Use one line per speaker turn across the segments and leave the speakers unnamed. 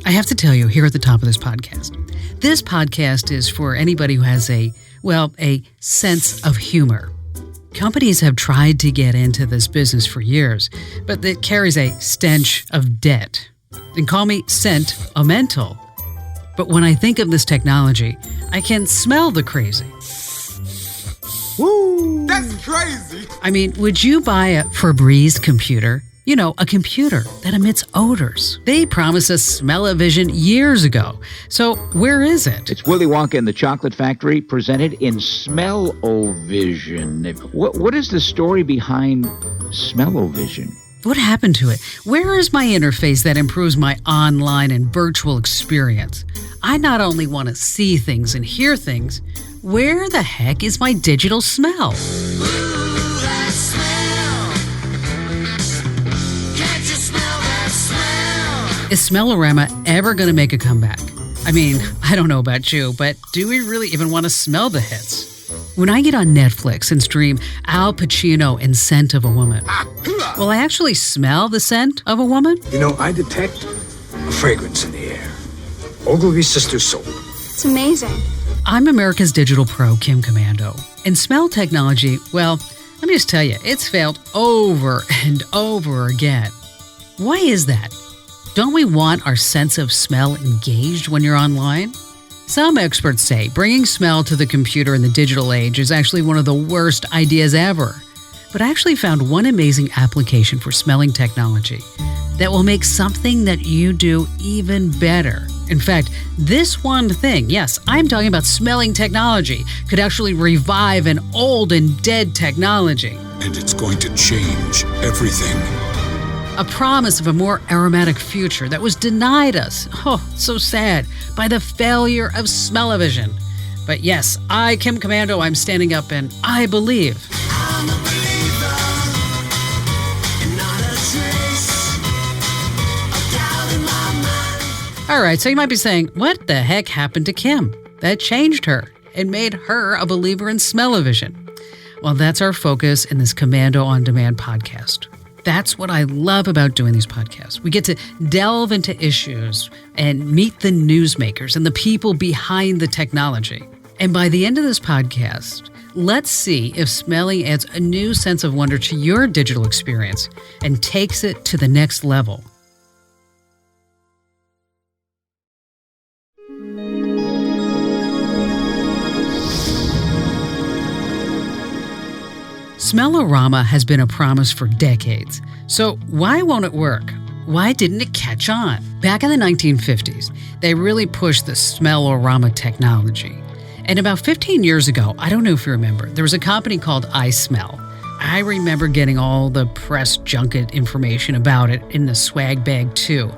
I have to tell you here at the top of this podcast is for anybody who has a sense of humor. Companies have tried to get into this business for years, but it carries a stench of debt. And call me sentimental. But when I think of this technology, I can smell the crazy.
Woo! That's crazy!
I mean, would you buy a Febreze computer? You know, a computer that emits odors. They promised us smell-o-vision years ago. So where is it?
It's Willy Wonka and the Chocolate Factory presented in Smell-O-Vision. What is the story behind Smell-O-Vision?
What happened to it? Where is my interface that improves my online and virtual experience? I not only want to see things and hear things, where the heck is my digital smell? Is Smellorama ever going to make a comeback? I mean, I don't know about you, but do we really even want to smell the hits? When I get on Netflix and stream Al Pacino in Scent of a Woman, will I actually smell the scent of a woman?
You know, I detect a fragrance in the air. Ogilvy Sisters soap.
It's amazing.
I'm America's digital pro, Kim Commando. And smell technology, well, let me just tell you, it's failed over and over again. Why is that? Don't we want our sense of smell engaged when you're online? Some experts say bringing smell to the computer in the digital age is actually one of the worst ideas ever. But I actually found one amazing application for smelling technology that will make something that you do even better. In fact, this one thing, yes, I'm talking about smelling technology, could actually revive an old and dead technology.
And it's going to change everything.
A promise of a more aromatic future that was denied us, oh, so sad, by the failure of Smell-O-Vision. But yes, I, Kim Commando, I'm standing up and I believe.
I'm a believer, and not a trace of doubt in my mind.
All right, so you might be saying, what the heck happened to Kim? That changed her and made her a believer in Smell-O-Vision. Well, that's our focus in this Commando On Demand podcast. That's what I love about doing these podcasts. We get to delve into issues and meet the newsmakers and the people behind the technology. And by the end of this podcast, let's see if smelling adds a new sense of wonder to your digital experience and takes it to the next level. Smellorama has been a promise for decades. So why won't it work? Why didn't it catch on? Back in the 1950s, they really pushed the Smellorama technology. And about 15 years ago, I don't know if you remember, there was a company called iSmell. I remember getting all the press junket information about it in the swag bag too.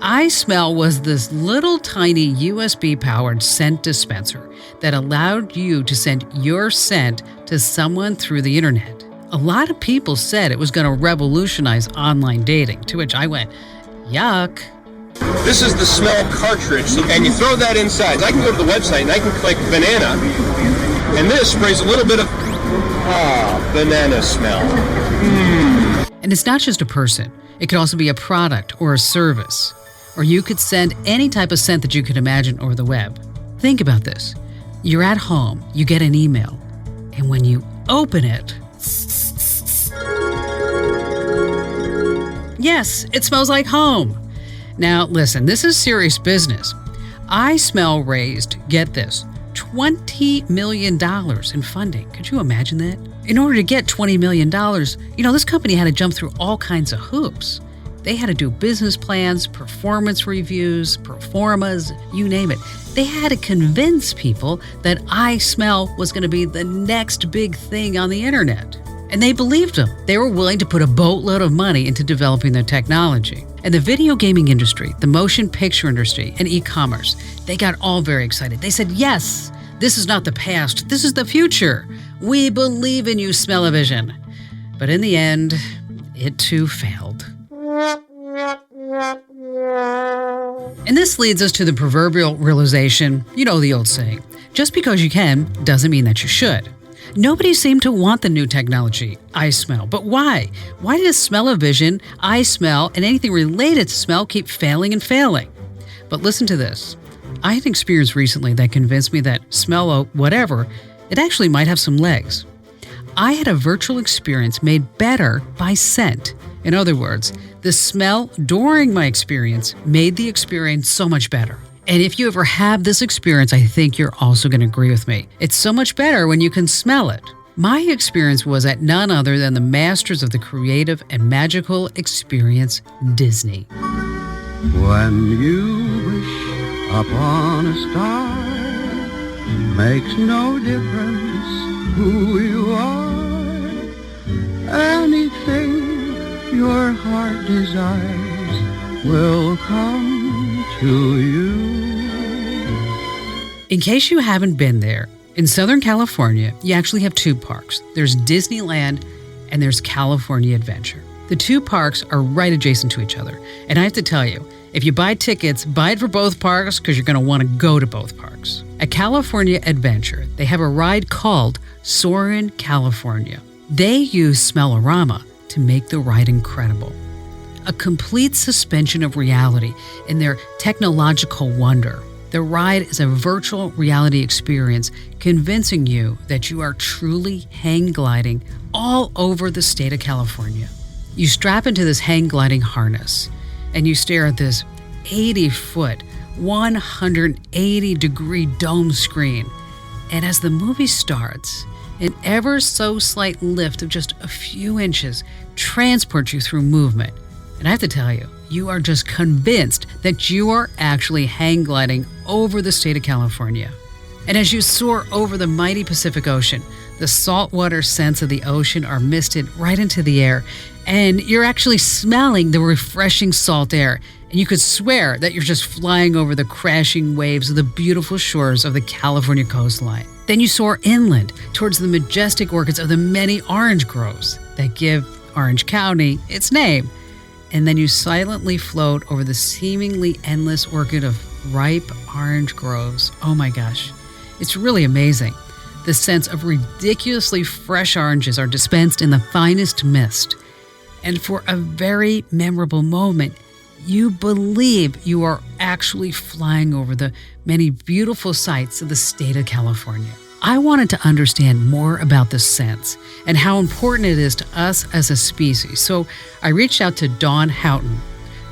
iSmell was this little tiny USB-powered scent dispenser that allowed you to send your scent to someone through the internet. A lot of people said it was going to revolutionize online dating, to which I went, yuck.
This is the smell cartridge, and you throw that inside. I can go to the website and I can click banana, and this sprays a little bit of, banana smell.
And it's not just a person. It could also be a product or a service. Or you could send any type of scent that you could imagine over the web. Think about this. You're at home, you get an email, and when you open it, yes, it smells like home. Now, listen, this is serious business. iSmell raised, get this, $20 million in funding. Could you imagine that? In order to get $20 million, this company had to jump through all kinds of hoops. They had to do business plans, performance reviews, performas, you name it. They had to convince people that iSmell was going to be the next big thing on the internet. And they believed them. They were willing to put a boatload of money into developing their technology. And the video gaming industry, the motion picture industry, and e-commerce, they got all very excited. They said, yes, this is not the past. This is the future. We believe in you, Smell-O-Vision. But in the end, it too failed. And this leads us to the proverbial realization, you know the old saying, just because you can doesn't mean that you should. Nobody seemed to want the new technology, iSmell. But why? Why does Smell-O-Vision, iSmell, and anything related to smell keep failing and failing? But listen to this. I had an experience recently that convinced me that smell o whatever, it actually might have some legs. I had a virtual experience made better by scent. In other words, the smell during my experience made the experience so much better. And if you ever have this experience, I think you're also going to agree with me. It's so much better when you can smell it. My experience was at none other than the masters of the creative and magical experience, Disney.
When you wish upon a star, makes no difference who you are. Anything your heart desires will come to you.
In case you haven't been there, in Southern California, you actually have two parks. There's Disneyland and there's California Adventure. The two parks are right adjacent to each other. And I have to tell you, if you buy tickets, buy it for both parks because you're going to want to go to both parks. At California Adventure, they have a ride called Soarin' California. They use Smellorama to make the ride incredible. A complete suspension of reality in their technological wonder. The ride is a virtual reality experience convincing you that you are truly hang gliding all over the state of California. You strap into this hang gliding harness and you stare at this 80-foot, 180-degree dome screen. And as the movie starts, an ever so slight lift of just a few inches transports you through movement. And I have to tell you, you are just convinced that you are actually hang gliding over the state of California. And as you soar over the mighty Pacific Ocean, the saltwater scents of the ocean are misted right into the air, and you're actually smelling the refreshing salt air. And you could swear that you're just flying over the crashing waves of the beautiful shores of the California coastline. Then you soar inland towards the majestic orchids of the many orange groves that give Orange County its name. And then you silently float over the seemingly endless orchid of ripe orange groves. Oh my gosh, it's really amazing. The scents of ridiculously fresh oranges are dispensed in the finest mist. And for a very memorable moment, you believe you are actually flying over the many beautiful sights of the state of California. I wanted to understand more about the scents and how important it is to us as a species, so I reached out to Dawn Houghton.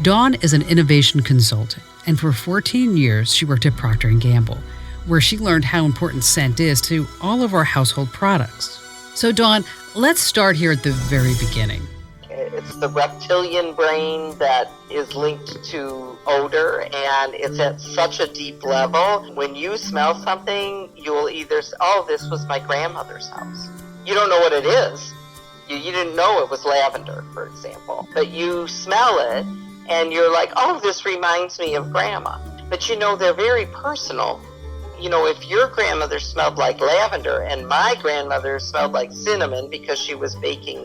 Dawn is an innovation consultant, and for 14 years she worked at Procter & Gamble, where she learned how important scent is to all of our household products. So Dawn, let's start here at the very beginning.
It's the reptilian brain that is linked to odor, and it's at such a deep level. When you smell something, you'll either say, oh, this was my grandmother's house. You don't know what it is. You didn't know it was lavender, for example. But you smell it, and you're like, oh, this reminds me of Grandma. But you know, they're very personal. You know, if your grandmother smelled like lavender and my grandmother smelled like cinnamon because she was baking,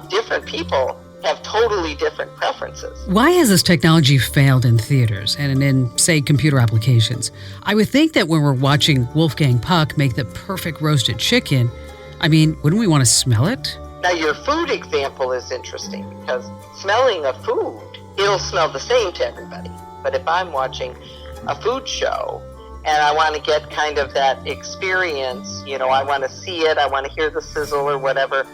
different people have totally different preferences.
Why has this technology failed in theaters and in, say, computer applications? I would think that when we're watching Wolfgang Puck make the perfect roasted chicken, I mean, wouldn't we want to smell it?
Now, your food example is interesting because smelling a food, it'll smell the same to everybody. But if I'm watching a food show and I want to get kind of that experience, you know, I want to see it, I want to hear the sizzle or whatever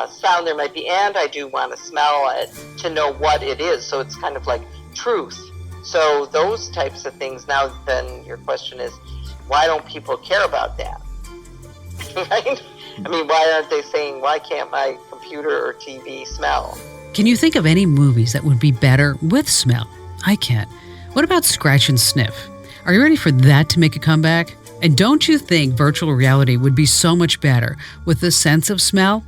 sound there might be, and I do want to smell it to know what it is. So it's kind of like truth. So those types of things. Now then your question is, why don't people care about that? Right? I mean, why aren't they saying, why can't my computer or TV smell?
Can you think of any movies that would be better with smell? I can't. What about Scratch and Sniff? Are you ready for that to make a comeback? And don't you think virtual reality would be so much better with the sense of smell?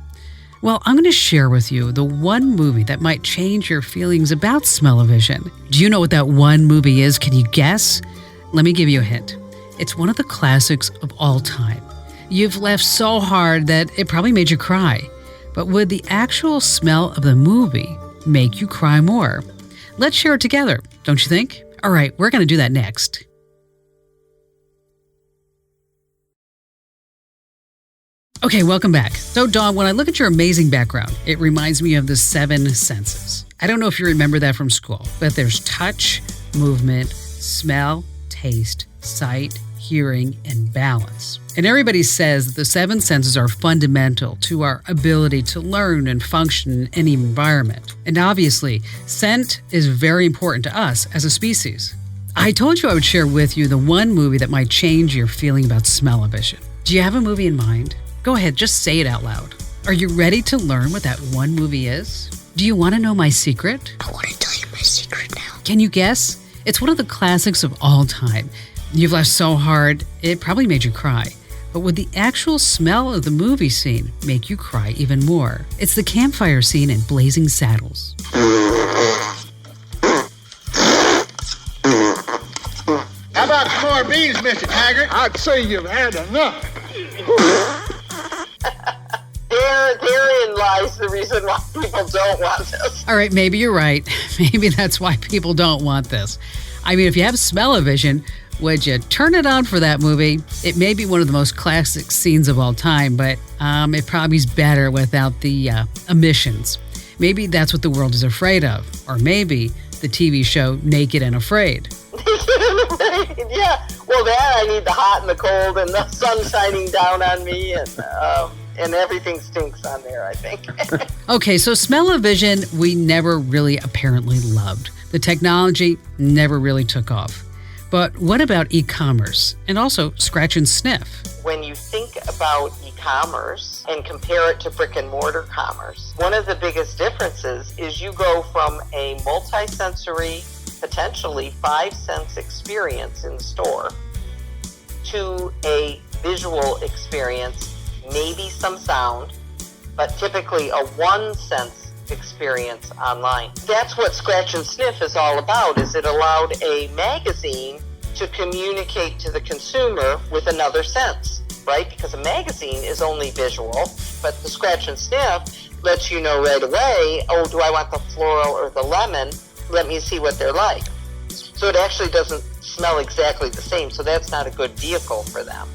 Well, I'm going to share with you the one movie that might change your feelings about smell-o-vision. Do you know what that one movie is? Can you guess? Let me give you a hint. It's one of the classics of all time. You've laughed so hard that it probably made you cry. But would the actual smell of the movie make you cry more? Let's share it together, don't you think? All right, we're going to do that next. Okay, welcome back. So, Dawn, when I look at your amazing background, it reminds me of the 7 senses. I don't know if you remember that from school, but there's touch, movement, smell, taste, sight, hearing, and balance. And everybody says that the seven senses are fundamental to our ability to learn and function in any environment. And obviously, scent is very important to us as a species. I told you I would share with you the one movie that might change your feeling about smell-o-vision. Do you have a movie in mind? Go ahead, just say it out loud. Are you ready to learn what that one movie is? Do you want to know my secret?
I want to tell you my secret now.
Can you guess? It's one of the classics of all time. You've laughed so hard, it probably made you cry. But would the actual smell of the movie scene make you cry even more? It's the campfire scene in Blazing Saddles.
How about some more beans, Mr. Taggart? I'd say you've had enough.
Therein lies the reason why people don't want this.
All right, maybe you're right. Maybe that's why people don't want this. I mean, if you have smell-o-vision, would you turn it on for that movie? It may be one of the most classic scenes of all time, but it probably is better without the emissions. Maybe that's what the world is afraid of. Or maybe the TV show Naked and Afraid.
Yeah, well, that I need the hot and the cold and the sun shining down on me, and everything stinks on there, I think.
Okay, so smell-o-vision we never really apparently loved. The technology never really took off. But what about e-commerce and also scratch and sniff?
When you think about e-commerce and compare it to brick and mortar commerce, one of the biggest differences is you go from a multi-sensory, potentially 5-sense experience in the store to a visual experience, maybe some sound, but typically a 1-sense experience online. That's what Scratch and Sniff is all about, is it allowed a magazine to communicate to the consumer with another sense, right? Because a magazine is only visual, but the Scratch and Sniff lets you know right away, oh, do I want the floral or the lemon? Let me see what they're like. So it actually doesn't smell exactly the same, so that's not a good vehicle for them.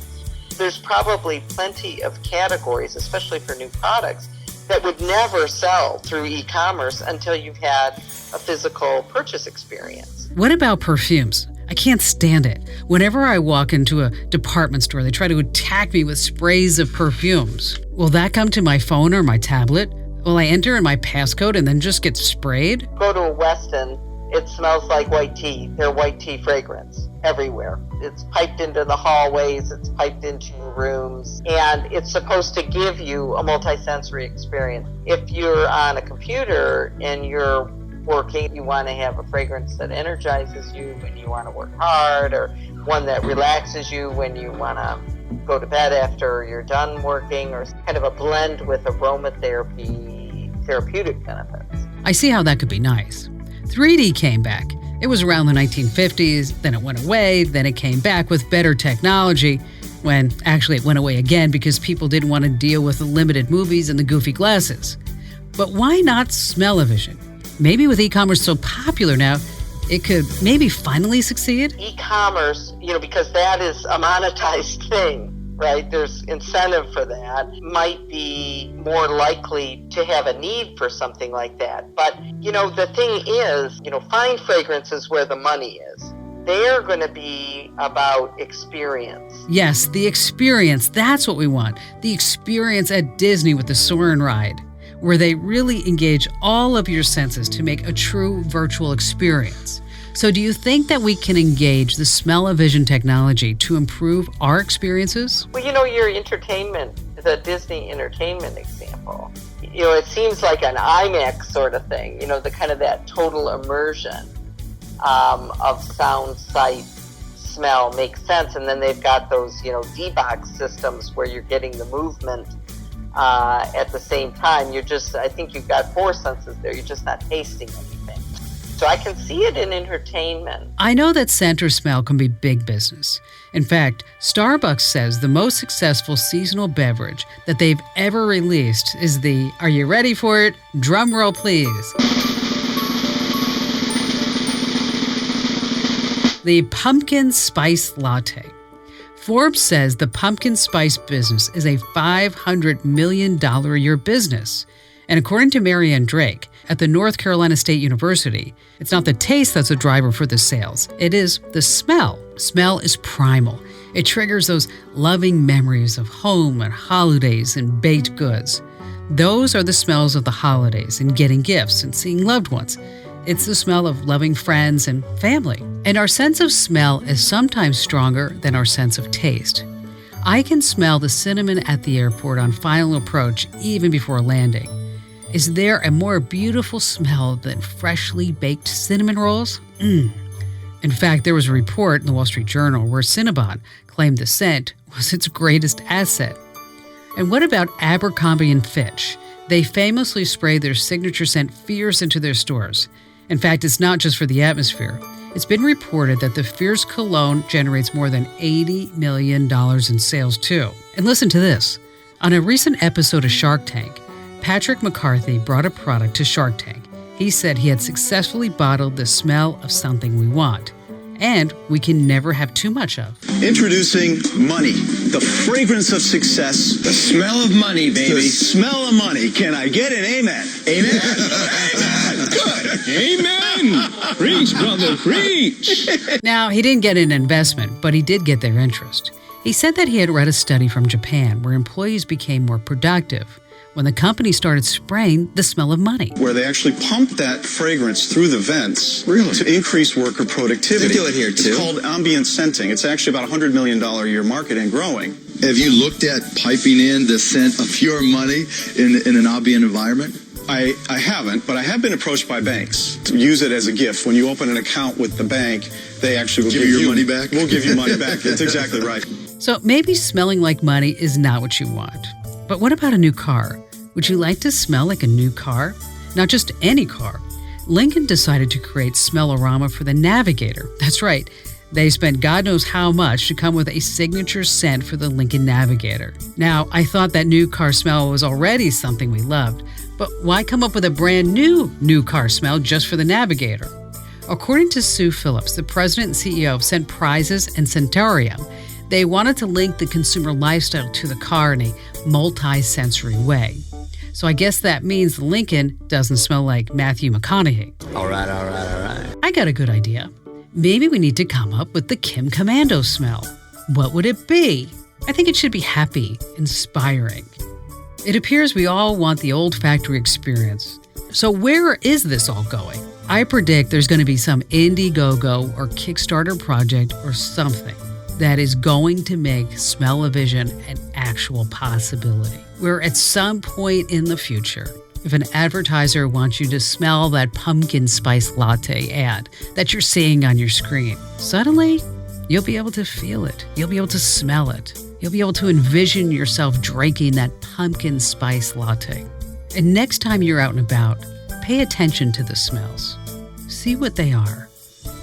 There's probably plenty of categories, especially for new products, that would never sell through e-commerce until you've had a physical purchase experience.
What about perfumes? I can't stand it. Whenever I walk into a department store, they try to attack me with sprays of perfumes. Will that come to my phone or my tablet? Will I enter in my passcode and then just get sprayed?
Go to a Weston, it smells like white tea. Their white tea fragrance everywhere. It's piped into the hallways, it's piped into rooms, and it's supposed to give you a multisensory experience. If you're on a computer and you're working, you want to have a fragrance that energizes you when you want to work hard, or one that relaxes you when you want to go to bed after you're done working, or kind of a blend with aromatherapy therapeutic benefits.
I see how that could be nice. 3D came back. It was around the 1950s, then it went away, then it came back with better technology, when actually it went away again because people didn't want to deal with the limited movies and the goofy glasses. But why not smell-o-vision? Maybe with e-commerce so popular now, it could maybe finally succeed?
E-commerce, because that is a monetized thing, right? There's incentive for that. Might be more likely to have a need for something like that. But, the thing is, fine fragrance is where the money is. They're going to be about experience.
Yes, the experience. That's what we want. The experience at Disney with the Soarin' ride, where they really engage all of your senses to make a true virtual experience. So do you think that we can engage the smell-o-vision technology to improve our experiences?
Well, your entertainment, the Disney entertainment example, it seems like an IMAX sort of thing, the kind of that total immersion of sound, sight, smell makes sense. And then they've got those, D-box systems where you're getting the movement at the same time. I think you've got 4 senses there. You're just not tasting anything. So I can see it in entertainment.
I know that scent or smell can be big business. In fact, Starbucks says the most successful seasonal beverage that they've ever released is the, are you ready for it? Drum roll, please. The pumpkin spice latte. Forbes says the pumpkin spice business is a $500 million a year business. And according to Marianne Drake, at the North Carolina State University. It's not the taste that's a driver for the sales. It is the smell. Smell is primal. It triggers those loving memories of home and holidays and baked goods. Those are the smells of the holidays and getting gifts and seeing loved ones. It's the smell of loving friends and family. And our sense of smell is sometimes stronger than our sense of taste. I can smell the cinnamon at the airport on final approach even before landing. Is there a more beautiful smell than freshly baked cinnamon rolls? In fact, there was a report in the Wall Street Journal where Cinnabon claimed the scent was its greatest asset. And what about Abercrombie & Fitch? They famously spray their signature scent Fierce into their stores. In fact, it's not just for the atmosphere. It's been reported that the Fierce cologne generates more than $80 million in sales too. And listen to this. On a recent episode of Shark Tank, Patrick McCarthy brought a product to Shark Tank. He said he had successfully bottled the smell of something we want, and we can never have too much of.
Introducing Money, the fragrance of success.
The smell of money, baby.
The smell of money. Can I get an amen?
Amen. Amen. Good. Amen. Preach, brother, preach.
Now, he didn't get an investment, but he did get their interest. He said that he had read a study from Japan where employees became more productive when the company started spraying the smell of money.
Where they actually pump that fragrance through the vents to increase worker productivity.
They do it here too.
It's called ambient scenting. It's actually about $100 million a year market and growing.
Have you looked at piping in the scent of your money in an ambient environment?
I haven't, but I have been approached by banks to use it as a gift. When you open an account with the bank, they actually will
give you your money back.
We'll give you money back. That's exactly right.
So maybe smelling like money is not what you want. But what about a new car? Would you like to smell like a new car? Not just any car. Lincoln decided to create Smellorama for the Navigator. That's right. They spent God knows how much to come with a signature scent for the Lincoln Navigator. Now, I thought that new car smell was already something we loved, but why come up with a brand new car smell just for the Navigator? According to Sue Phillips, the president and CEO of Scent Prizes and Centurium, they wanted to link the consumer lifestyle to the car in a multi-sensory way. So I guess that means the Lincoln doesn't smell like Matthew McConaughey.
All right.
I got a good idea. Maybe we need to come up with the Kim Commando smell. What would it be? I think it should be happy, inspiring. It appears we all want the olfactory experience. So where is this all going? I predict there's going to be some Indiegogo or Kickstarter project or something that is going to make smell-o-vision an actual possibility. Where at some point in the future, if an advertiser wants you to smell that pumpkin spice latte ad that you're seeing on your screen, suddenly you'll be able to feel it. You'll be able to smell it. You'll be able to envision yourself drinking that pumpkin spice latte. And next time you're out and about, pay attention to the smells. See what they are.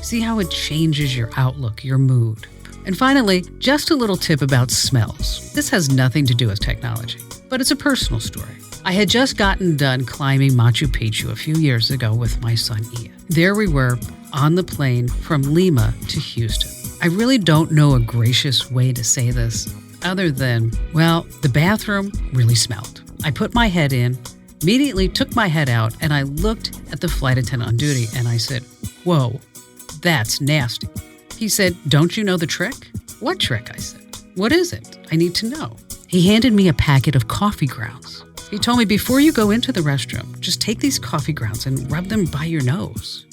See how it changes your outlook, your mood. And finally, just a little tip about smells. This has nothing to do with technology, but it's a personal story. I had just gotten done climbing Machu Picchu a few years ago with my son Ian. There we were on the plane from Lima to Houston. I really don't know a gracious way to say this other than, well, the bathroom really smelled. I put my head in, immediately took my head out, and I looked at the flight attendant on duty and I said, "Whoa, that's nasty." He said, "Don't you know the trick?" "What trick?" I said. "What is it? I need to know." He handed me a packet of coffee grounds. He told me, before you go into the restroom, just take these coffee grounds and rub them by your nose.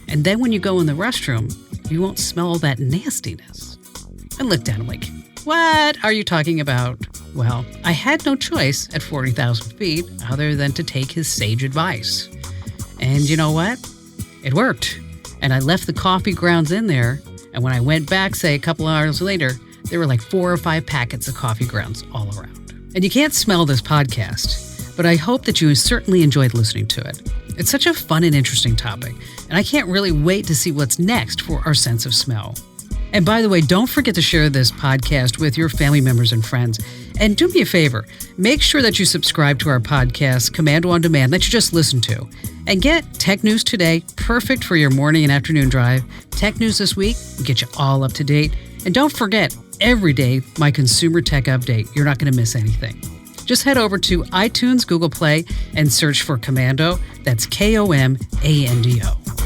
And then when you go in the restroom, you won't smell all that nastiness. I looked at him like, "What are you talking about?" Well, I had no choice at 40,000 feet other than to take his sage advice. And you know what? It worked. And I left the coffee grounds in there. And when I went back, say a couple hours later, there were like 4 or 5 packets of coffee grounds all around. And you can't smell this podcast, but I hope that you certainly enjoyed listening to it. It's such a fun and interesting topic, and I can't really wait to see what's next for our sense of smell. And by the way, don't forget to share this podcast with your family members and friends. And do me a favor, make sure that you subscribe to our podcast, Commando on Demand, that you just listened to. And get Tech News Today, perfect for your morning and afternoon drive. Tech News This Week will get you all up to date. And don't forget, every day, my Consumer Tech Update. You're not going to miss anything. Just head over to iTunes, Google Play, and search for Komando. That's Komando.